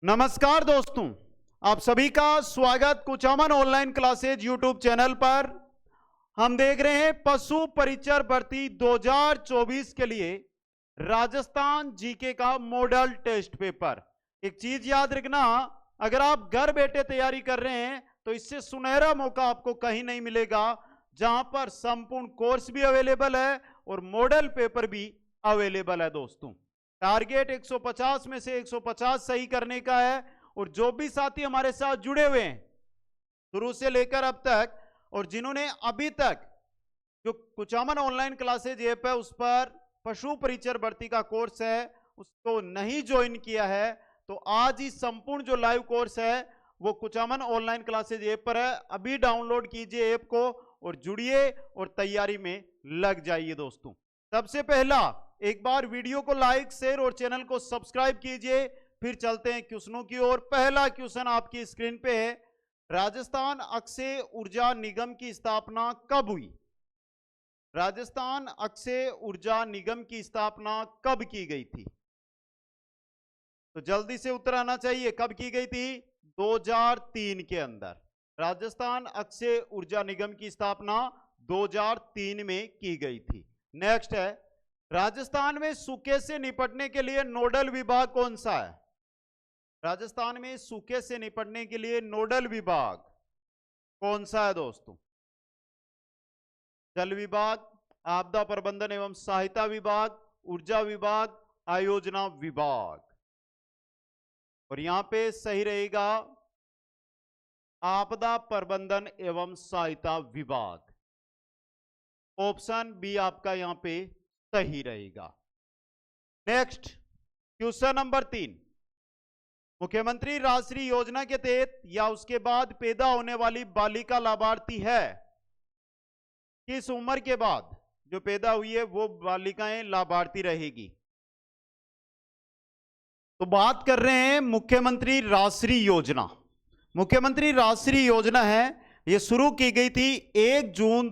नमस्कार दोस्तों, आप सभी का स्वागत Kuchaman online classes YouTube channel पर। हम देख रहे हैं पशु परिचर भर्ती 2024 के लिए राजस्थान जीके का मॉडल टेस्ट पेपर। एक चीज याद रखना, अगर आप घर बैठे तैयारी कर रहे हैं तो इससे सुनहरा मौका आपको कहीं नहीं मिलेगा, जहां पर संपूर्ण कोर्स भी अवेलेबल है और मॉडल पेपर भी अवेलेबल है। दोस्तों, टारगेट 150 में से 150 सही करने का है। और जो भी साथी हमारे साथ जुड़े हुए हैं शुरू से लेकर अब तक, और जिन्होंने अभी तक जो कुचामन ऑनलाइन क्लासेज ऐप है उस पर पशु परिचर भर्ती का कोर्स है उसको नहीं ज्वाइन किया है, तो आज ही संपूर्ण जो लाइव कोर्स है वो कुचामन ऑनलाइन क्लासेज ऐप पर है। अभी डाउनलोड कीजिए ऐप को और जुड़िए और तैयारी में लग जाइए। दोस्तों, सबसे पहला एक बार वीडियो को लाइक, शेयर और चैनल को सब्सक्राइब कीजिए। फिर चलते हैं क्वेश्चनों की ओर। पहला क्वेश्चन आपकी स्क्रीन पे है, राजस्थान अक्षय ऊर्जा निगम की स्थापना कब हुई? राजस्थान अक्षय ऊर्जा निगम की स्थापना कब की गई थी? तो जल्दी से उत्तर आना चाहिए। कब की गई थी? 2003 के अंदर राजस्थान अक्षय ऊर्जा निगम की स्थापना 2003 में की गई थी। नेक्स्ट है, राजस्थान में सूखे से निपटने के लिए नोडल विभाग कौन सा है? राजस्थान में सूखे से निपटने के लिए नोडल विभाग कौन सा है? दोस्तों, जल विभाग, आपदा प्रबंधन एवं सहायता विभाग, ऊर्जा विभाग, आयोजना विभाग। और यहां पे सही रहेगा आपदा प्रबंधन एवं सहायता विभाग। ऑप्शन बी आपका यहां पे सही रहेगा। नेक्स्ट क्वेश्चन नंबर 3, मुख्यमंत्री राष्ट्रीय योजना के तहत या उसके बाद पैदा होने वाली बालिका लाभार्थी है? किस उम्र के बाद जो पैदा हुई है वो बालिकाएं लाभार्थी रहेगी? तो बात कर रहे हैं मुख्यमंत्री राष्ट्रीय योजना। मुख्यमंत्री राष्ट्रीय योजना है, ये शुरू की गई थी 1 जून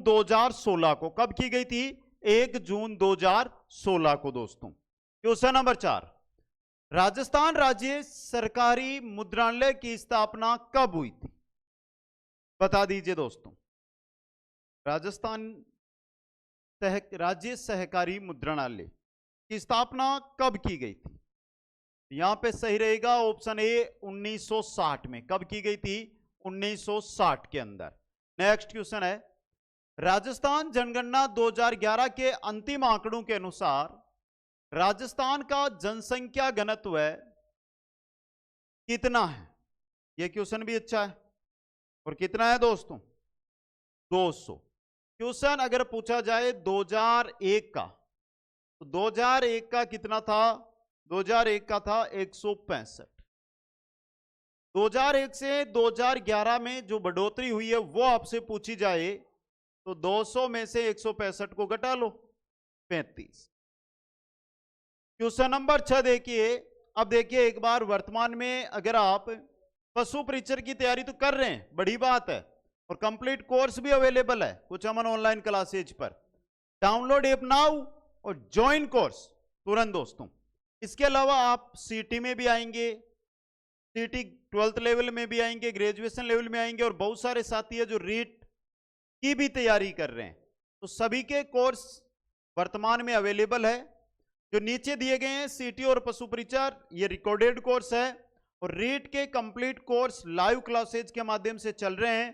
2016 को। कब की गई थी? 1 जून 2016 को। दोस्तों, क्वेश्चन नंबर 4, राजस्थान राज्य सरकारी मुद्रणालय की स्थापना कब हुई थी? बता दीजिए दोस्तों। राजस्थान राज्य सहकारी मुद्रणालय की स्थापना कब की गई थी? यहां पे सही रहेगा ऑप्शन ए 1960 में। कब की गई थी? 1960 के अंदर। नेक्स्ट क्वेश्चन है, राजस्थान जनगणना 2011 के अंतिम आंकड़ों के अनुसार राजस्थान का जनसंख्या घनत्व कितना है? यह क्वेश्चन भी अच्छा है। और कितना है दोस्तों? 200। क्वेश्चन अगर पूछा जाए 2001 का, तो 2001 का कितना था? 2001 का था 165। 2001 से 2011 में जो बढ़ोतरी हुई है वो आपसे पूछी जाए तो 200 में से 165 को घटा लो, 35। क्वेश्चन नंबर 6 देखिए। अब देखिए, एक बार वर्तमान में अगर आप पशु परिचर की तैयारी तो कर रहे हैं, बड़ी बात है, और कंप्लीट कोर्स भी अवेलेबल है कुचामन ऑनलाइन क्लासेज पर। डाउनलोड ऐप नाउ और ज्वाइन कोर्स तुरंत। दोस्तों, इसके अलावा आप सीटी में भी आएंगे, सीटी 12th लेवल में भी आएंगे, ग्रेजुएशन लेवल में आएंगे, और बहुत सारे साथी है जो रीट की भी तैयारी कर रहे हैं। तो सभी के कोर्स वर्तमान में अवेलेबल है। जो नीचे दिए गए हैं सीटी और पशु परिचर, ये रिकॉर्डेड कोर्स है, और रीट के कंप्लीट कोर्स लाइव क्लासेज के माध्यम से चल रहे हैं।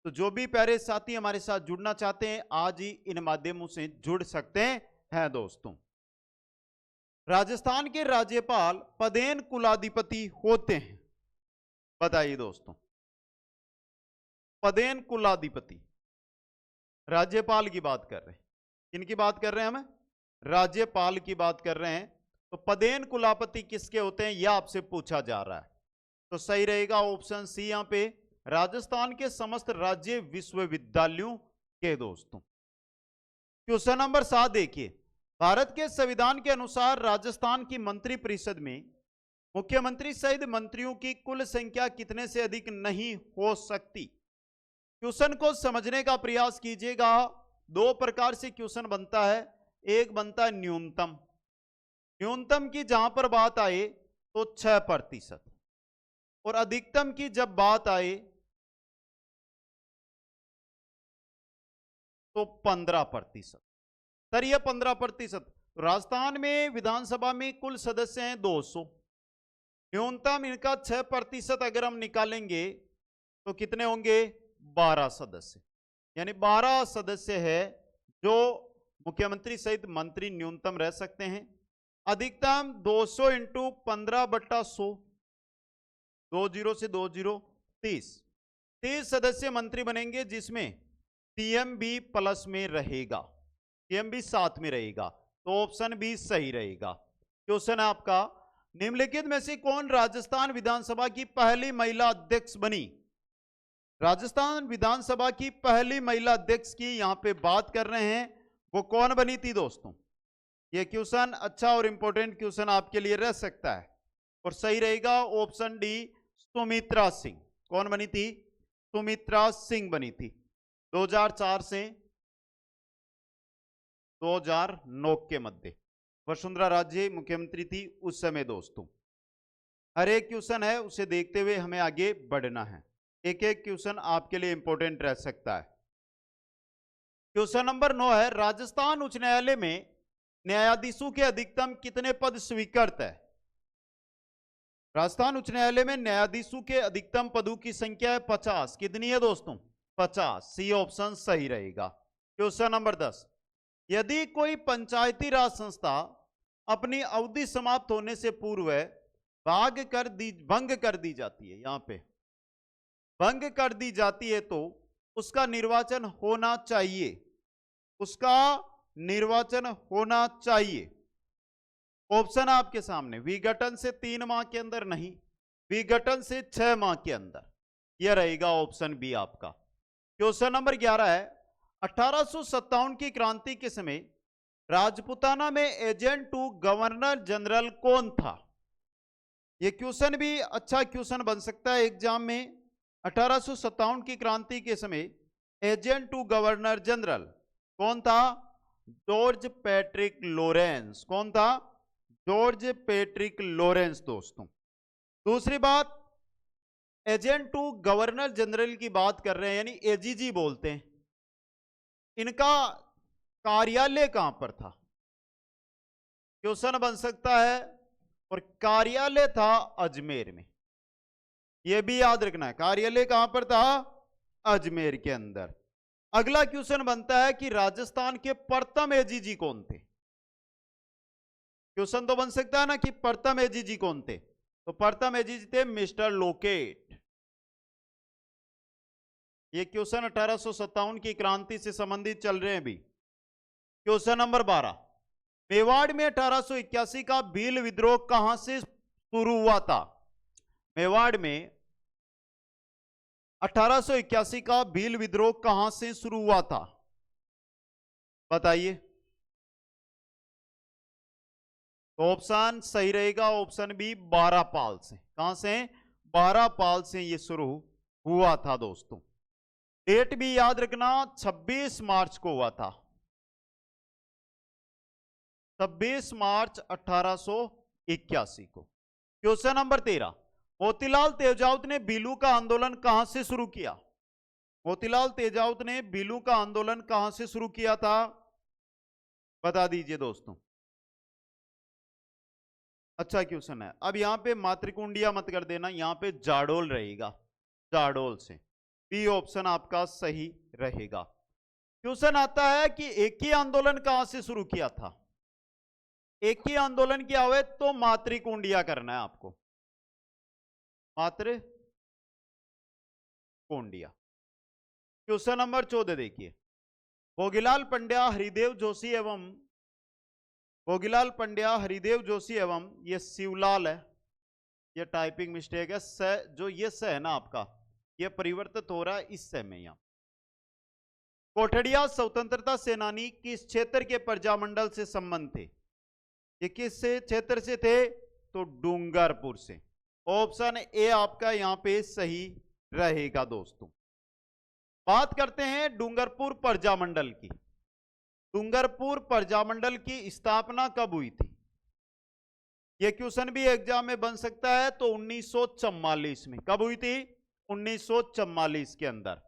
तो जो भी प्यारे साथी हमारे साथ जुड़ना चाहते हैं आज ही इन माध्यमों से जुड़ सकते हैं। दोस्तों, राजस्थान के राज्यपाल पदेन कुलाधिपति होते हैं? बताइए दोस्तों। पदेन कुलाधिपति, राज्यपाल की बात कर रहे हैं। किनकी बात कर रहे हैं? हमें राज्यपाल की बात कर रहे हैं। तो पदेन कुलाधिपति किसके होते हैं यह आपसे पूछा जा रहा है। तो सही रहेगा ऑप्शन सी यहां पे, राजस्थान के समस्त राज्य विश्वविद्यालयों के। दोस्तों, क्वेश्चन नंबर 7 देखिए। भारत के संविधान के अनुसार राजस्थान की मंत्रिपरिषद में मुख्यमंत्री सहित मंत्रियों की कुल संख्या कितने से अधिक नहीं हो सकती? क्वेश्चन को समझने का प्रयास कीजिएगा। दो प्रकार से क्वेश्चन बनता है, एक बनता है न्यूनतम। न्यूनतम की जहां पर बात आए तो 6%, और अधिकतम की जब बात आए तो 15%। सर ये 15%, राजस्थान में विधानसभा में कुल सदस्य हैं 200, न्यूनतम इनका 6% अगर हम निकालेंगे तो कितने होंगे? 12 सदस्य, यानी 12 सदस्य है जो मुख्यमंत्री सहित मंत्री न्यूनतम रह सकते हैं। अधिकतम 200 इंटू 15/100, 20 से 20 30 सदस्य मंत्री बनेंगे, जिसमें टीएमबी प्लस में रहेगा, टीएमबी साथ में रहेगा, तो ऑप्शन बी सही रहेगा। क्वेश्चन है आपका, निम्नलिखित में से कौन राजस्थान विधानसभा की पहली महिला अध्यक्ष बनी? राजस्थान विधानसभा की पहली महिला अध्यक्ष की यहां पे बात कर रहे हैं, वो कौन बनी थी दोस्तों? ये क्वेश्चन अच्छा और इंपॉर्टेंट क्वेश्चन आपके लिए रह सकता है, और सही रहेगा ऑप्शन डी, सुमित्रा सिंह। कौन बनी थी? सुमित्रा सिंह बनी थी। 2004 से 2009 के मध्य वसुंधरा राजे मुख्यमंत्री थी उस समय दोस्तों। हर एक क्वेश्चन है उसे देखते हुए हमें आगे बढ़ना है, एक एक क्वेश्चन आपके लिए इंपॉर्टेंट रह सकता है। क्वेश्चन नंबर 9 है, राजस्थान उच्च न्यायालय में न्यायाधीशों के अधिकतम कितने पद स्वीकृत है? राजस्थान उच्च न्यायालय में न्यायाधीशों के अधिकतम पदों की संख्या है 50। कितनी है दोस्तों? 50। सी ऑप्शन सही रहेगा। क्वेश्चन नंबर 10, यदि कोई पंचायती राज संस्था अपनी अवधि समाप्त होने से पूर्व भंग कर दी जाती है, यहां पे भंग कर दी जाती है, तो उसका निर्वाचन होना चाहिए, उसका निर्वाचन होना चाहिए। ऑप्शन आपके सामने, विघटन से 3 माह के अंदर नहीं, विघटन से 6 माह के अंदर, यह रहेगा ऑप्शन बी आपका। क्वेश्चन नंबर 11 है, 1857 की क्रांति के समय राजपुताना में एजेंट टू गवर्नर जनरल कौन था? यह क्वेश्चन भी अच्छा क्वेश्चन बन सकता है एग्जाम में। 1857 की क्रांति के समय एजेंट टू गवर्नर जनरल कौन था? George Patrick Lawrence. कौन था? जॉर्ज पैट्रिक लॉरेंस दोस्तों। दूसरी बात, एजेंट टू गवर्नर जनरल की बात कर रहे हैं, यानी एजीजी बोलते हैं, इनका कार्यालय कहां पर था? क्वेश्चन बन सकता है, और कार्यालय था अजमेर में, यह भी याद रखना है, कार्यालय कहां पर था? अजमेर के अंदर। अगला क्वेश्चन बनता है कि राजस्थान के प्रथम एजीजी कौन थे? क्वेश्चन तो बन सकता है ना कि प्रथम एजीजी कौन थे, तो प्रथम एजीजी थे मिस्टर लोकेट। ये क्वेश्चन 1857 की क्रांति से संबंधित चल रहे हैं अभी। क्वेश्चन नंबर 12, मेवाड़ में 1881 का भील विद्रोह कहां से शुरू हुआ था? मेवाड़ में 1881 का भील विद्रोह कहां से शुरू हुआ था? बताइए। तो ऑप्शन सही रहेगा ऑप्शन बी, 12पाल से। कहां से? 12पाल से ये शुरू हुआ था दोस्तों। डेट भी याद रखना, 26 मार्च को हुआ था, 26 मार्च 1881 को। क्वेश्चन नंबर 13, मोतीलाल तेजावत ने बीलू का आंदोलन कहां से शुरू किया? मोतीलाल तेजावत ने बीलू का आंदोलन कहां से शुरू किया था? बता दीजिए दोस्तों। अच्छा क्वेश्चन है। अब यहां पे मातृकुंडिया मत कर देना, यहां पे जाडोल रहेगा, जाडोल से। बी ऑप्शन आपका सही रहेगा। क्वेश्चन आता है कि एक ही आंदोलन कहां से शुरू किया था? एक ही आंदोलन किया हुआ तो मातृकुंडिया करना है आपको, मातृकुंडिया। क्वेश्चन नंबर 14 देखिए, भोगीलाल पंड्या हरिदेव जोशी एवं ये शिवलाल है, ये टाइपिंग मिस्टेक है, जो ये स है ना आपका, ये परिवर्तित हो रहा है इस स में। यहां कोठड़िया स्वतंत्रता सेनानी किस क्षेत्र के प्रजामंडल से संबंध थे? ये किस क्षेत्र से थे? तो डूंगरपुर से। ऑप्शन ए आपका यहां पे सही रहेगा दोस्तों। बात करते हैं डूंगरपुर प्रजामंडल की। डूंगरपुर प्रजामंडल की स्थापना कब हुई थी? यह क्वेश्चन भी एग्जाम में बन सकता है। तो 1944 में। कब हुई थी? 1944 के अंदर।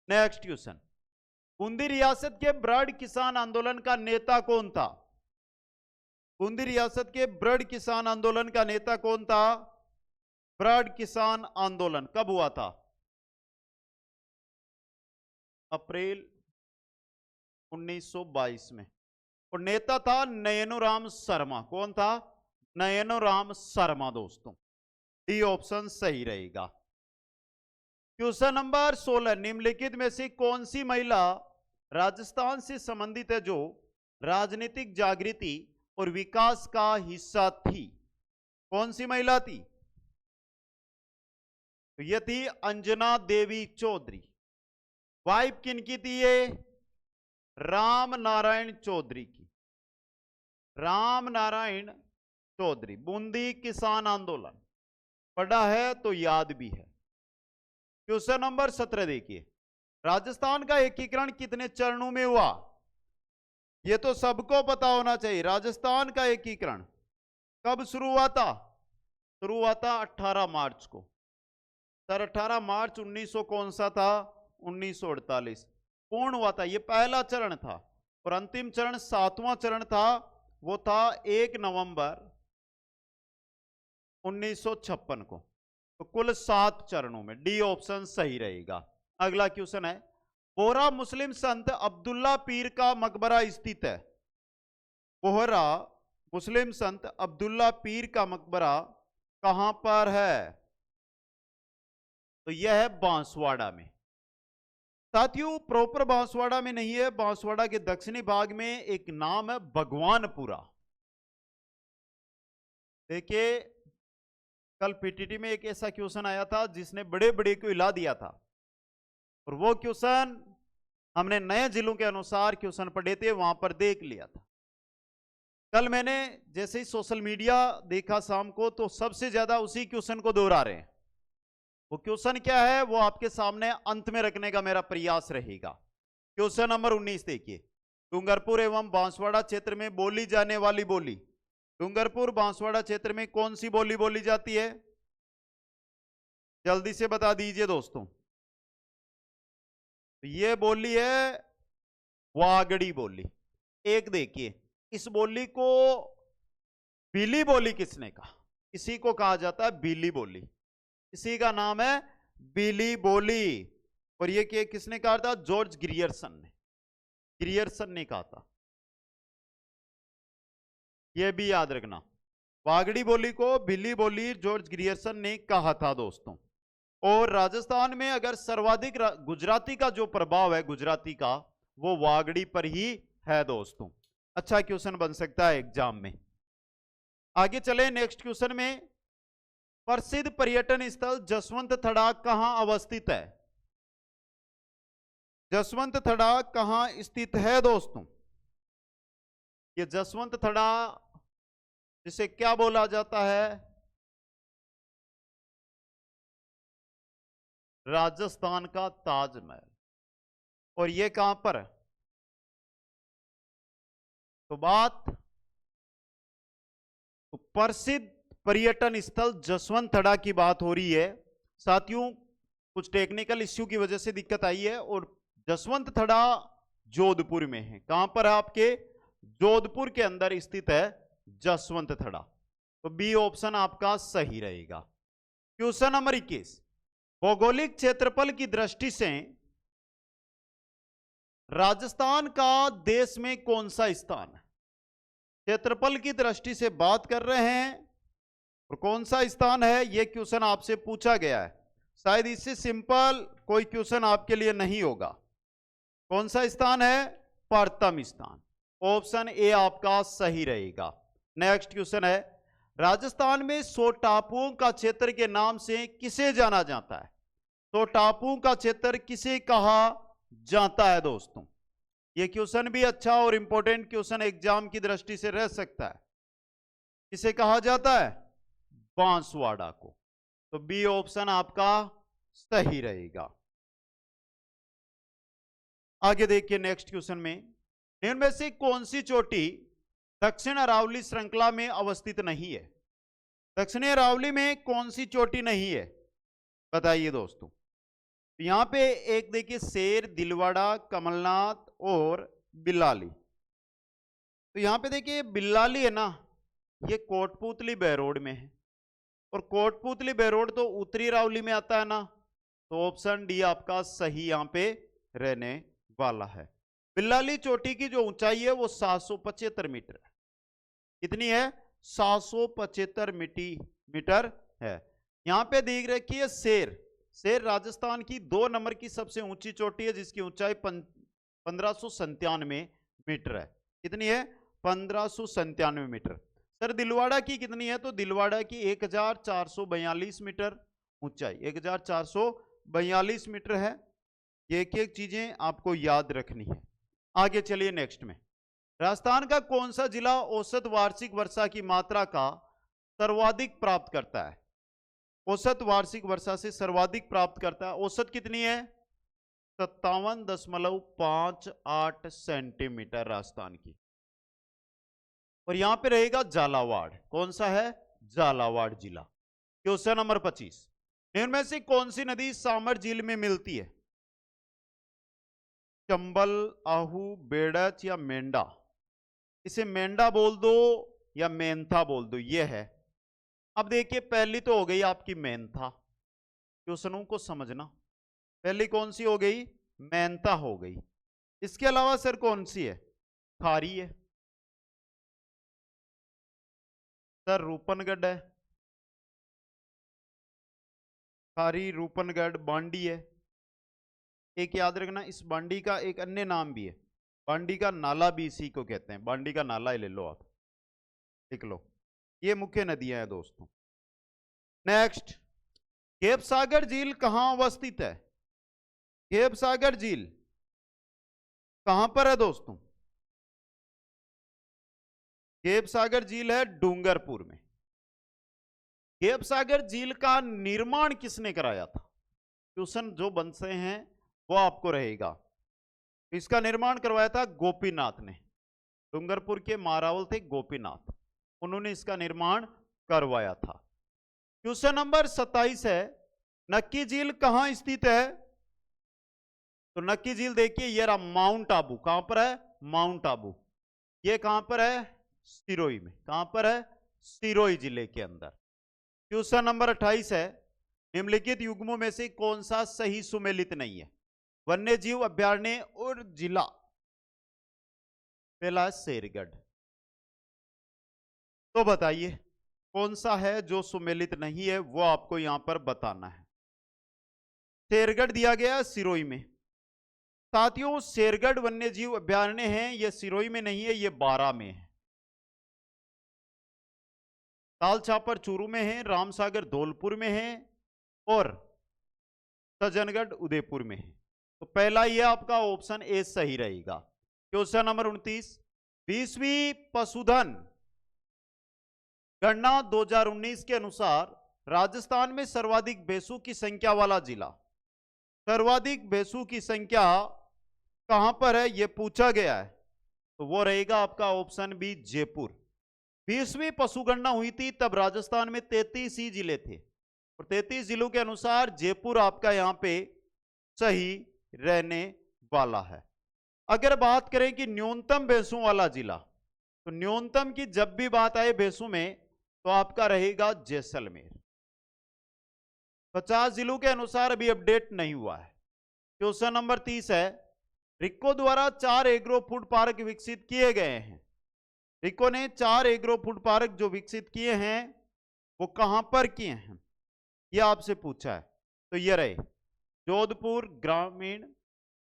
नेक्स्ट क्वेश्चन, बूंदी रियासत के ब्रड किसान आंदोलन का नेता कौन था? बूंदी रियासत के ब्रड किसान आंदोलन का नेता कौन था? ब्रड किसान आंदोलन कब हुआ था? अप्रैल 1922 में। और नेता था नयनोराम शर्मा। कौन था? नयनोराम शर्मा दोस्तों। डी ऑप्शन सही रहेगा। क्वेश्चन नंबर 16, निम्नलिखित में से कौन सी महिला राजस्थान से संबंधित है जो राजनीतिक जागृति और विकास का हिस्सा थी? कौन सी महिला थी? तो यह थी अंजना देवी चौधरी। वाइफ किनकी थी ये? राम नारायण चौधरी की। राम नारायण चौधरी। बूंदी किसान आंदोलन पढ़ा है तो याद भी है। क्वेश्चन नंबर 17 देखिए, राजस्थान का एकीकरण कितने चरणों में हुआ? यह तो सबको पता होना चाहिए। राजस्थान का एकीकरण कब शुरू हुआ था? शुरू हुआ था 18 मार्च को। सर 18 मार्च 1900 कौन सा था? 1948 पूर्ण हुआ था। यह पहला चरण था। और अंतिम चरण 7वां चरण था, वो था 1 नवंबर 1956 को। तो कुल 7 चरणों में। डी ऑप्शन सही रहेगा। अगला क्वेश्चन है, बोहरा मुस्लिम संत अब्दुल्ला पीर का मकबरा स्थित है। बोहरा मुस्लिम संत अब्दुल्ला पीर का मकबरा कहां पर है? तो यह है बांसवाड़ा में। साथियों प्रॉपर बांसवाड़ा में नहीं है, बांसवाड़ा के दक्षिणी भाग में एक नाम है भगवानपुरा। देखिए कल पीटीटी में एक ऐसा क्वेश्चन आया था जिसने बड़े बड़े को हिला दिया था, और वो क्वेश्चन हमने नए जिलों के अनुसार क्वेश्चन पढ़े थे, वहां पर देख लिया था। कल मैंने जैसे ही सोशल मीडिया देखा शाम को, तो सबसे ज्यादा उसी क्वेश्चन को दोहरा रहे हैं। वो क्वेश्चन क्या है वो आपके सामने अंत में रखने का मेरा प्रयास रहेगा। क्वेश्चन नंबर 19 देखिए, डूंगरपुर एवं बांसवाड़ा क्षेत्र में बोली जाने वाली बोली। डूंगरपुर बांसवाड़ा क्षेत्र में कौन सी बोली बोली जाती है? जल्दी से बता दीजिए दोस्तों। ये बोली है वागड़ी बोली। एक देखिए, इस बोली को बीली बोली किसने कहा? इसी को कहा जाता है बीली बोली। इसी का नाम है बीली बोली। और ये किसने कहा था? जॉर्ज ग्रियर्सन ने। ग्रियर्सन ने कहा था। यह भी याद रखना, वागड़ी बोली को बीली बोली जॉर्ज ग्रियर्सन ने कहा था दोस्तों। और राजस्थान में अगर सर्वाधिक गुजराती का जो प्रभाव है, गुजराती का, वो वागड़ी पर ही है दोस्तों। अच्छा क्वेश्चन बन सकता है एग्जाम में। आगे चले नेक्स्ट क्वेश्चन में, प्रसिद्ध पर्यटन स्थल जसवंत थड़ा कहां अवस्थित है? जसवंत थड़ा कहां स्थित है दोस्तों? ये जसवंत थड़ा जिसे क्या बोला जाता है? राजस्थान का ताजमहल। और ये कहां पर है? तो बात तो प्रसिद्ध पर्यटन स्थल जसवंत थड़ा की बात हो रही है। साथियों कुछ टेक्निकल इश्यू की वजह से दिक्कत आई है। और जसवंत थड़ा जोधपुर में है। कहां पर है? आपके जोधपुर के अंदर स्थित है जसवंत थड़ा। तो बी ऑप्शन आपका सही रहेगा। क्वेश्चन नंबर 21, भौगोलिक क्षेत्रफल की दृष्टि से राजस्थान का देश में कौन सा स्थान है? क्षेत्रफल की दृष्टि से बात कर रहे हैं और कौन सा स्थान है, यह क्वेश्चन आपसे पूछा गया है। शायद इससे सिंपल कोई क्वेश्चन आपके लिए नहीं होगा। कौन सा स्थान है? प्रथम स्थान। ऑप्शन ए आपका सही रहेगा। नेक्स्ट क्वेश्चन है, राजस्थान में 100 टापुओं का क्षेत्र के नाम से किसे जाना जाता है? 100 टापुओं का क्षेत्र किसे कहा जाता है दोस्तों? यह क्वेश्चन भी अच्छा और इंपॉर्टेंट क्वेश्चन एग्जाम की दृष्टि से रह सकता है। किसे कहा जाता है? बांसवाड़ा को। तो बी ऑप्शन आपका सही रहेगा। आगे देखिए नेक्स्ट क्वेश्चन में, निम्न में से कौन सी चोटी दक्षिण अरावली श्रृंखला में अवस्थित नहीं है? दक्षिणी अरावली में कौन सी चोटी नहीं है, बताइए दोस्तों। तो यहां पे एक देखिए शेर, दिलवाड़ा, कमलनाथ और बिल्लाली। तो यहां पे देखिए बिल्लाली है ना, ये कोटपुतली बहरोड में है, और कोटपुतली बहरोड तो उत्तरी अरावली में आता है ना, तो ऑप्शन डी आपका सही यहां पे रहने वाला है। बिल्लाली चोटी की जो ऊंचाई है वो 775 मीटर है। कितनी है? 775 मीटर है। यहां पे देख रखी है शेर। शेर राजस्थान की 2 नंबर की सबसे ऊंची चोटी है, जिसकी ऊंचाई 1597 मीटर है। कितनी है? 1597 मीटर। सर दिलवाड़ा की कितनी है? तो दिलवाड़ा की 1442 मीटर ऊंचाई, 1442 मीटर है। ये एक चीजें आपको याद रखनी है। आगे चलिए नेक्स्ट में। राजस्थान का कौन सा जिला औसत वार्षिक वर्षा की मात्रा का सर्वाधिक प्राप्त करता है? औसत वार्षिक वर्षा से सर्वाधिक प्राप्त करता है। औसत कितनी है? 57.58 सेंटीमीटर राजस्थान की। और यहां पे रहेगा झालावाड़। कौन सा है? झालावाड़ जिला। क्वेश्चन नंबर 25, निम्न में से कौन सी नदी सामर झील में मिलती है? चंबल, आहू, बेड़च या मेंढा? इसे मेंढा बोल दो या मेंथा बोल दो, ये है। अब देखिए पहली तो हो गई आपकी मेंथा, क्वेश्चनों को समझना। पहली कौन सी हो गई? मेंथा हो गई। इसके अलावा सर कौन सी है? खारी है सर, रूपनगढ़ है, खारी, रूपनगढ़, बांडी है। एक याद रखना, इस बांडी का एक अन्य नाम भी है, बांडी का नाला भी इसी को कहते हैं। बांडी का नाला ले लो आप, लिख लो। ये मुख्य नदियां हैं दोस्तों। नेक्स्ट, केपसागर झील कहां अवस्थित है? केपसागर झील कहां पर है दोस्तों? केपसागर झील है डूंगरपुर में। केपसागर झील का निर्माण किसने कराया था? क्वेश्चन जो बनते हैं वो आपको रहेगा। इसका निर्माण करवाया था गोपीनाथ ने। डूंगरपुर के मारावल थे गोपीनाथ, उन्होंने इसका निर्माण करवाया था। क्वेश्चन नंबर 27 है, नक्की झील कहां स्थित है? तो नक्की झील देखिए ये रहा माउंट आबू। कहां पर है? माउंट आबू। ये कहां पर है? सिरोही में। कहां पर है? सिरोही जिले के अंदर। क्वेश्चन नंबर 28 है, निम्नलिखित युग्मों में से कौन सा सही सुमेलित नहीं है? वन्य जीव अभ्यारण्य और जिला। पहला है शेरगढ़, तो बताइए कौन सा है जो सुमेलित नहीं है, वो आपको यहां पर बताना है। शेरगढ़ दिया गया सिरोही में। साथियों शेरगढ़ वन्य जीव अभ्यारण्य है, यह सिरोही में नहीं है, यह बारा में है। तालछापर चूरू में है, रामसागर धौलपुर में है और सज्जनगढ़ उदयपुर में है। तो पहला ये आपका ऑप्शन ए सही रहेगा। क्वेश्चन नंबर 29, 20वीं पशुधन गणना 2019 के अनुसार राजस्थान में सर्वाधिक भैंसों की संख्या वाला जिला, सर्वाधिक भैंसों की संख्या कहां पर है यह पूछा गया है, तो वो रहेगा आपका ऑप्शन बी जयपुर। 20वीं पशुगणना हुई थी तब राजस्थान में 33 ही जिले थे और 33 जिलों के अनुसार जयपुर आपका यहां पे सही रहने वाला है। अगर बात करें कि न्यूनतम भैंसों वाला जिला, तो न्यूनतम की जब भी बात आए भैंसों में तो आपका रहेगा जैसलमेर। 50 जिलों के अनुसार अभी अपडेट नहीं हुआ है। क्वेश्चन नंबर 30 है, रिको द्वारा 4 एग्रो फूड पार्क विकसित किए गए हैं। रिको ने 4 एग्रो फूड पार्क जो विकसित किए हैं वो कहां पर किए हैं, ये आपसे पूछा है। तो ये रहे जोधपुर ग्रामीण,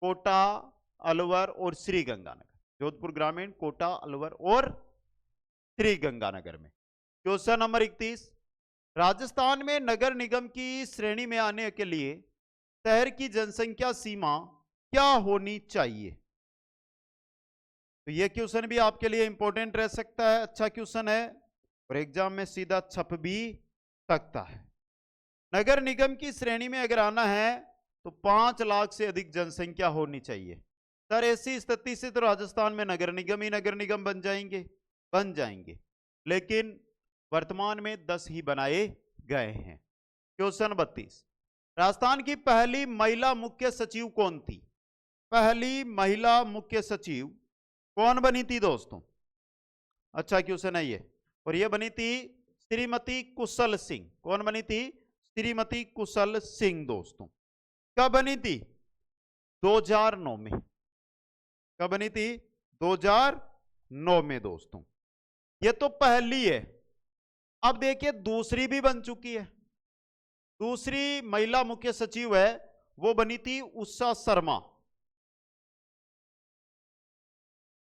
कोटा, अलवर और श्री गंगानगर। जोधपुर ग्रामीण, कोटा, अलवर और श्री गंगानगर में। क्वेश्चन नंबर 31, राजस्थान में नगर निगम की श्रेणी में आने के लिए शहर की जनसंख्या सीमा क्या होनी चाहिए? तो यह क्वेश्चन भी आपके लिए इंपॉर्टेंट रह सकता है, अच्छा क्वेश्चन है और एग्जाम में सीधा छप भी सकता है। नगर निगम की श्रेणी में अगर आना है तो 5 लाख से अधिक जनसंख्या होनी चाहिए। सर ऐसी स्थिति से तो राजस्थान में नगर निगम ही नगर निगम बन जाएंगे, लेकिन वर्तमान में 10 ही बनाए गए हैं। क्वेश्चन 32, राजस्थान की पहली महिला मुख्य सचिव कौन थी? पहली महिला मुख्य सचिव कौन बनी थी दोस्तों? अच्छा क्वेश्चन है ये, और ये बनी थी श्रीमती कुशल सिंह। कौन बनी थी? श्रीमती कुशल सिंह दोस्तों। कब बनी थी? 2009 में। कब बनी थी? 2009 में दोस्तों। ये तो पहली है। अब देखिए दूसरी भी बन चुकी है। दूसरी महिला मुख्य सचिव है, वो बनी थी उषा शर्मा।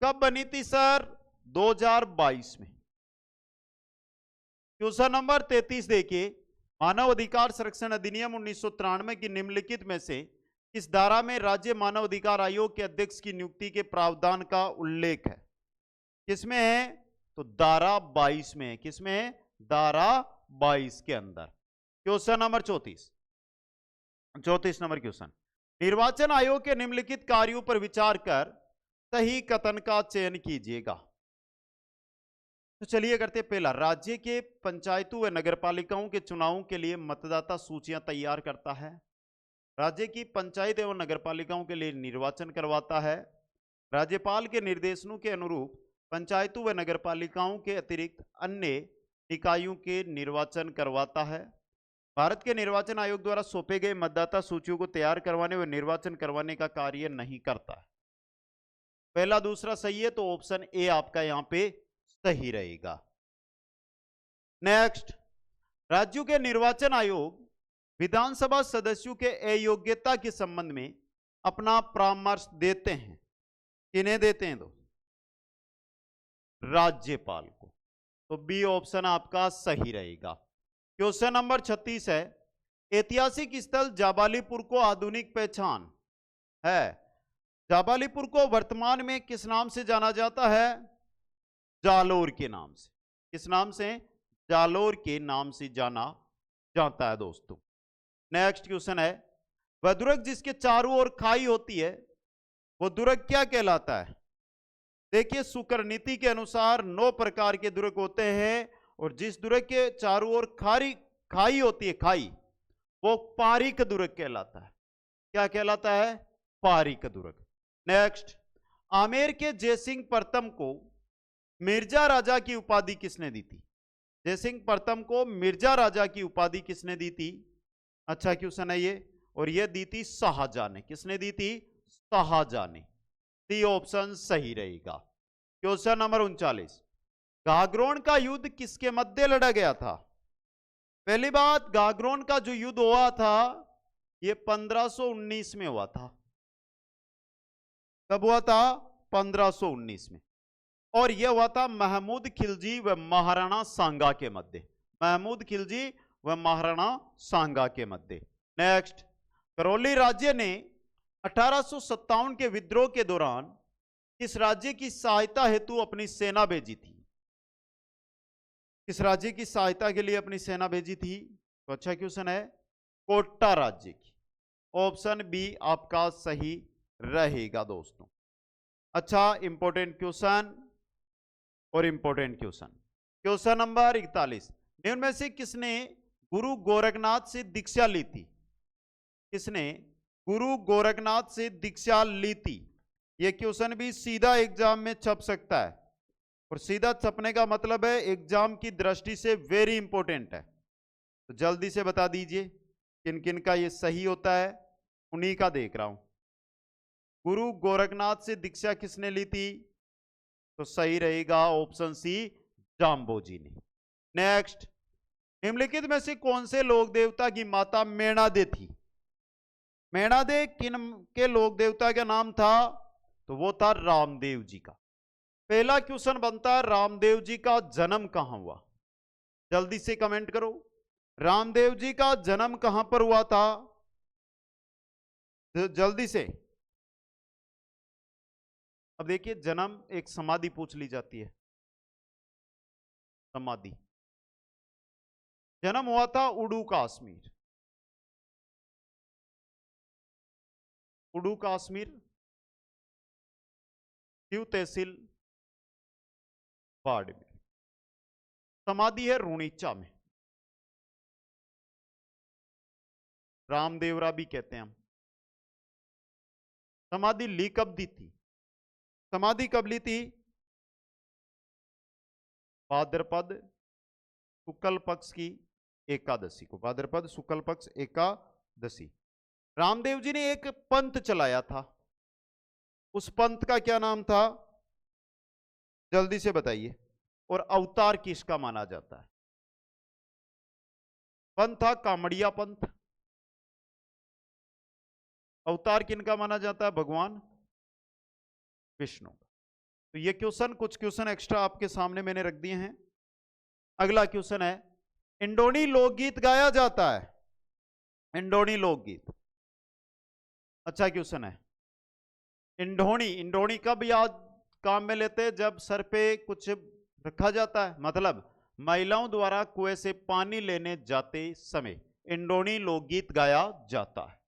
कब बनी थी सर? 2022 में। क्वेश्चन नंबर 33 देखिए, मानव अधिकार संरक्षण अधिनियम 1993 की निम्नलिखित में से किस धारा में राज्य मानव अधिकार आयोग के अध्यक्ष की नियुक्ति के प्रावधान का उल्लेख है? किसमें है? तो धारा 22 में है। किसमें है? धारा 22 के अंदर। क्वेश्चन नंबर 34 नंबर क्वेश्चन, निर्वाचन आयोग के निम्नलिखित कार्यों पर विचार कर सही कथन का चयन कीजिएगा। तो चलिए करते, पहला, राज्य के पंचायतों व नगरपालिकाओं के चुनावों के लिए मतदाता सूचियां तैयार करता है। राज्य की पंचायत एवं नगरपालिकाओं के लिए निर्वाचन करवाता है। राज्यपाल के निर्देशों के अनुरूप पंचायतों व नगरपालिकाओं के अतिरिक्त अन्य इकाइयों के निर्वाचन करवाता है। भारत के निर्वाचन आयोग द्वारा सौंपे गए मतदाता सूचियों को तैयार करवाने व निर्वाचन करवाने का कार्य नहीं करता है। पहला दूसरा सही है, तो ऑप्शन ए आपका यहां पे सही रहेगा। नेक्स्ट, राज्यों के निर्वाचन आयोग विधानसभा सदस्यों के अयोग्यता के संबंध में अपना परामर्श देते हैं। किन्हें देते हैं? तो राज्यपाल को। तो बी ऑप्शन आपका सही रहेगा। क्वेश्चन नंबर 36 है, ऐतिहासिक स्थल जाबालीपुर को आधुनिक पहचान है। जाबालीपुर को वर्तमान में किस नाम से जाना जाता है? जालोर के नाम से। किस नाम से? जालोर के नाम से जाना जाता है दोस्तों। नेक्स्ट क्वेश्चन है, वह दुर्ग जिसके चारों ओर खाई होती है वो दुर्ग क्या कहलाता है? देखिए शुक्र नीति के अनुसार 9 प्रकार के दुर्ग होते हैं, और जिस दुर्ग के चारों ओर खाई होती है, खाई, वो पारीक दुर्ग कहलाता है। क्या कहलाता है? पारीक दुर्ग। नेक्स्ट, आमेर के जयसिंह प्रथम को मिर्जा राजा की उपाधि किसने दी थी? जयसिंह प्रथम को मिर्जा राजा की उपाधि किसने दी थी? अच्छा क्वेश्चन है ये, और ये दी थी शाहजहां ने। किसने दी थी? शाहजहां ने। सी ऑप्शन सही रहेगा। क्वेश्चन नंबर 39, गागरोन का युद्ध किसके मध्य लड़ा गया था? पहली बात, गागरोन का जो युद्ध हुआ था ये 1519 में हुआ था। कब हुआ था? 1519 में। और यह हुआ था महमूद खिलजी व महाराणा सांगा के मध्य। महमूद खिलजी व महाराणा सांगा के मध्य। नेक्स्ट, करौली राज्य ने 1857 के विद्रोह के दौरान किस राज्य की सहायता हेतु अपनी सेना भेजी थी? किस राज्य की सहायता के लिए अपनी सेना भेजी थी? तो अच्छा क्वेश्चन है, कोटा राज्य की। ऑप्शन बी आपका सही रहेगा दोस्तों। अच्छा इंपॉर्टेंट क्वेश्चन और इंपॉर्टेंट क्वेश्चन, क्वेश्चन नंबर 41, निम्न में से किसने गुरु गोरखनाथ से दीक्षा ली थी? किसने गुरु गोरखनाथ से दीक्षा ली थी? यह क्वेश्चन भी सीधा एग्जाम में छप सकता है, और सीधा छपने का मतलब है एग्जाम की दृष्टि से वेरी इंपॉर्टेंट है। तो जल्दी से बता दीजिए किन किन का ये सही होता है, उन्हीं का देख रहा हूं। गुरु गोरखनाथ से दीक्षा किसने ली थी? तो सही रहेगा ऑप्शन सी, जाम्बोजी ने। नेक्स्ट, निम्नलिखित में से कौन से लोक देवता की माता मेणादे थी? मेणादे किन के लोक देवता का नाम था? तो वो था रामदेव जी का। पहला क्वेश्चन बनता है, रामदेव जी का जन्म कहां हुआ? जल्दी से कमेंट करो, रामदेव जी का जन्म कहां पर हुआ था? जल्दी से। अब देखिए जन्म एक समाधि पूछ ली जाती है। समाधि, जन्म हुआ था उडू कश्मीर। उडू कश्मीर शिव तहसील बाड़मेर। समाधि है रूणीचा में, रामदेवरा भी कहते हैं हम। समाधि ली कब दी थी? समाधि कब ली थी? भाद्रपद शुक्ल पक्ष की एकादशी को, भाद्रपद शुक्ल पक्ष एकादशी। रामदेव जी ने एक पंथ चलाया था, उस पंथ का क्या नाम था? जल्दी से बताइए। और अवतार किसका माना जाता है? पंथ था कामड़िया पंथ। अवतार किनका माना जाता है? भगवान विष्णु। तो ये क्वेश्चन, कुछ क्वेश्चन एक्स्ट्रा आपके सामने मैंने रख दिए हैं। अगला क्वेश्चन है, इंडोनी लोकगीत गाया जाता है। इंडोनी लोकगीत, अच्छा क्वेश्चन है। इंडोनी, इंडोनी कब याद काम में लेते हैं? जब सर पे कुछ रखा जाता है, मतलब महिलाओं द्वारा कुएं से पानी लेने जाते समय इंडोनी लोकगीत गाया जाता है।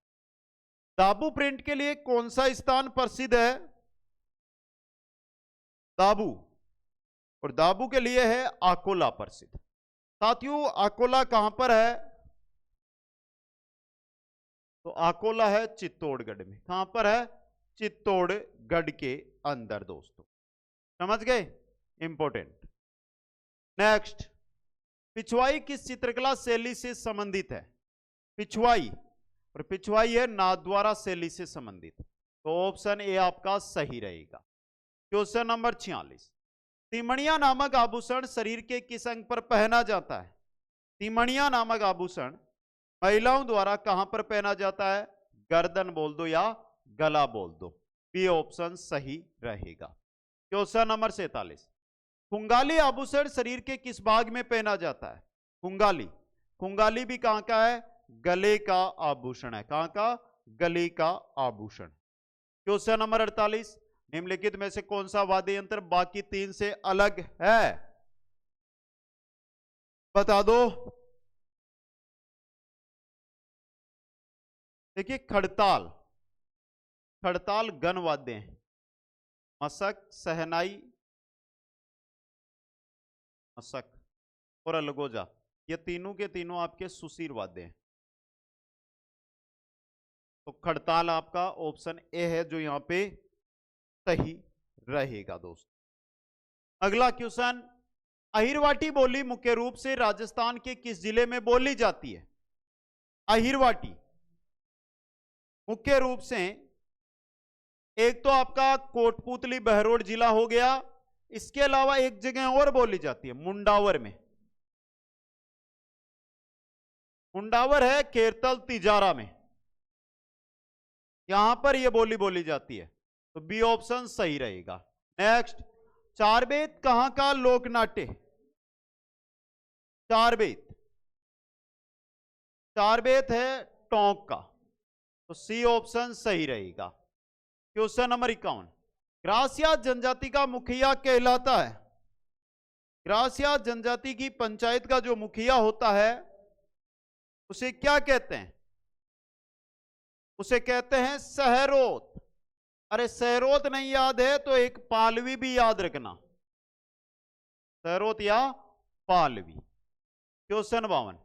दाबू प्रिंट के लिए कौन सा स्थान प्रसिद्ध है? दाबू, और दाबू के लिए है आकोला प्रसिद्ध। साथियों आकोला कहां पर है? तो आकोला है चित्तौड़गढ़ में। कहां पर है? चित्तौड़गढ़ के अंदर दोस्तों, समझ गए? इंपॉर्टेंट। नेक्स्ट, पिछवाई किस चित्रकला शैली से संबंधित है? पिछवाई, और पिछवाई है नाथद्वारा शैली से संबंधित, तो ऑप्शन ए आपका सही रहेगा। क्वेश्चन नंबर 46, तिमणिया नामक आभूषण शरीर के किस अंग पर पहना जाता है? तिमणिया नामक आभूषण महिलाओं द्वारा कहां पर पहना जाता है? गर्दन बोल दो या गला बोल दो, बी ऑप्शन सही रहेगा। क्वेश्चन नंबर 47, कुंगाली आभूषण शरीर के किस भाग में पहना जाता है? कुंगाली, कुंगाली भी कहां का है? गले का आभूषण है। कहां का? गले का आभूषण। क्वेश्चन नंबर 48, निम्नलिखित में से कौन सा वाद्य यंत्र बाकी तीन से अलग है? बता दो। देखिए खड़ताल, खड़ताल गण वाद्य है। मशक, सहनाई, मशक और अलगोजा, ये तीनों के तीनों आपके सुशीर वाद्य हैं। तो खड़ताल आपका ऑप्शन ए है जो यहां पे सही रहेगा दोस्तों। अगला क्वेश्चन, अहिरवाटी बोली मुख्य रूप से राजस्थान के किस जिले में बोली जाती है? अहिरवाटी मुख्य रूप से, एक तो आपका कोटपुतली बहरोड जिला हो गया, इसके अलावा एक जगह और बोली जाती है मुंडावर में। मुंडावर है केरतल तिजारा में, यहां पर यह बोली बोली जाती है, तो बी ऑप्शन सही रहेगा। नेक्स्ट, चारबेत कहां का लोक नाट्य? चारबेत, चारबेत है टोंक का, तो सी ऑप्शन सही रहेगा। क्वेश्चन नंबर 51, ग्रासिया जनजाति का मुखिया कहलाता है? ग्रासिया जनजाति की पंचायत का जो मुखिया होता है उसे क्या कहते हैं? उसे कहते हैं सहरोत। अरे सहरोत नहीं याद है तो एक पालवी भी याद रखना, सहरोत या पालवी। क्वेश्चन 52,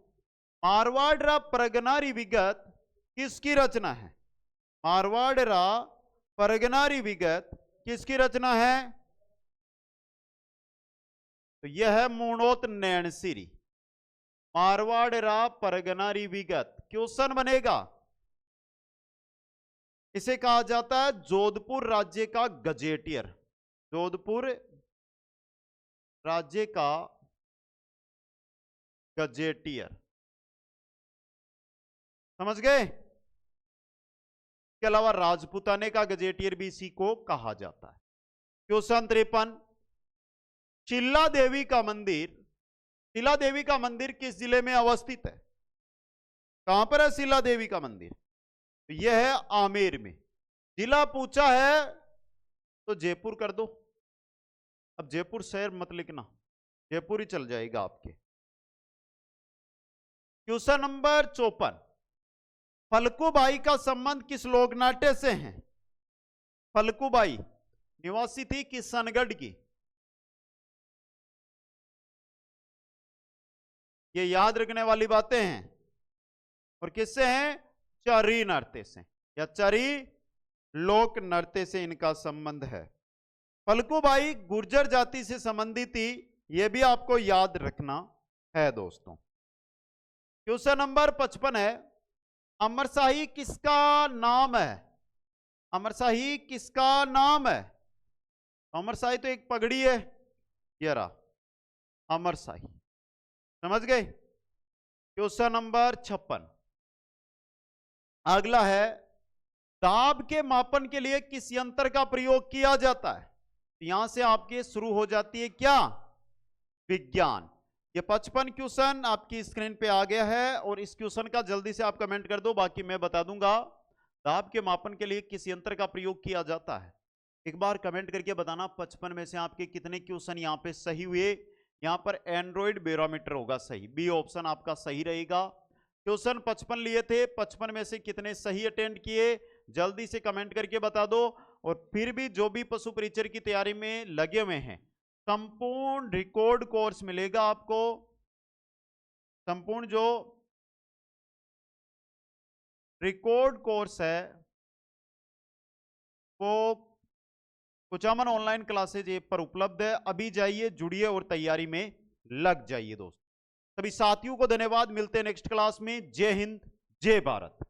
मारवाड़ परगनारी विगत किसकी रचना है? मारवाड़ परगनारी विगत किसकी रचना है? तो यह है मूणोत नैणसिरी। मारवाड़ परगनारी विगत क्वेश्चन बनेगा, इसे कहा जाता है जोधपुर राज्य का गजेटियर। जोधपुर राज्य का गजेटियर, समझ गए? इसके अलावा राजपुताने का गजेटियर भी इसी को कहा जाता है। क्वेश्चन 53, शिला देवी का मंदिर, शिला देवी का मंदिर किस जिले में अवस्थित है? कहां पर है शिला देवी का मंदिर? तो यह है आमेर में। जिला पूछा है तो जयपुर कर दो, अब जयपुर शहर मत लिखना, जयपुर ही चल जाएगा आपके। क्वेश्चन नंबर 54, फल्गुबाई का संबंध किस लोक नाट्य से है? फल्गुबाई, निवासी थी किशनगढ़ की। ये याद रखने वाली बातें हैं। और किससे हैं? चरी नृत्य से या चरी लोक नृत्य से इनका संबंध है। पलकूबाई गुर्जर जाति से संबंधित थी, यह भी आपको याद रखना है दोस्तों। क्वेश्चन नंबर 55 है, अमरशाही किसका नाम है? अमरशाही किसका नाम है? अमरशाही तो एक पगड़ी है, ये रहा अमरशाही, समझ गए। क्वेश्चन नंबर 56 अगला है, दाब के मापन के लिए किस यंत्र का प्रयोग किया जाता है? यहां से आपके शुरू हो जाती है क्या? विज्ञान। ये 55 क्वेश्चन आपकी स्क्रीन पे आ गया है और इस क्वेश्चन का जल्दी से आप कमेंट कर दो, बाकी मैं बता दूंगा। दाब के मापन के लिए किस यंत्र का प्रयोग किया जाता है? एक बार कमेंट करके बताना 55 में से आपके कितने क्वेश्चन यहाँ पे सही हुए। यहाँ पर एंड्रॉइड बैरोमीटर होगा सही, बी ऑप्शन आपका सही रहेगा। क्वेश्चन 55 लिए थे, 55 में से कितने सही अटेंड किए जल्दी से कमेंट करके बता दो। और फिर भी जो भी पशु परीक्षण की तैयारी में लगे हुए हैं, संपूर्ण रिकॉर्ड कोर्स मिलेगा आपको। संपूर्ण जो रिकॉर्ड कोर्स है वो कुचामन ऑनलाइन क्लासेज ऐप पर उपलब्ध है। अभी जाइए, जुड़िए और तैयारी में लग जाइए दोस्तों। सभी साथियों को धन्यवाद, मिलते हैं नेक्स्ट क्लास में। जय हिंद, जय भारत।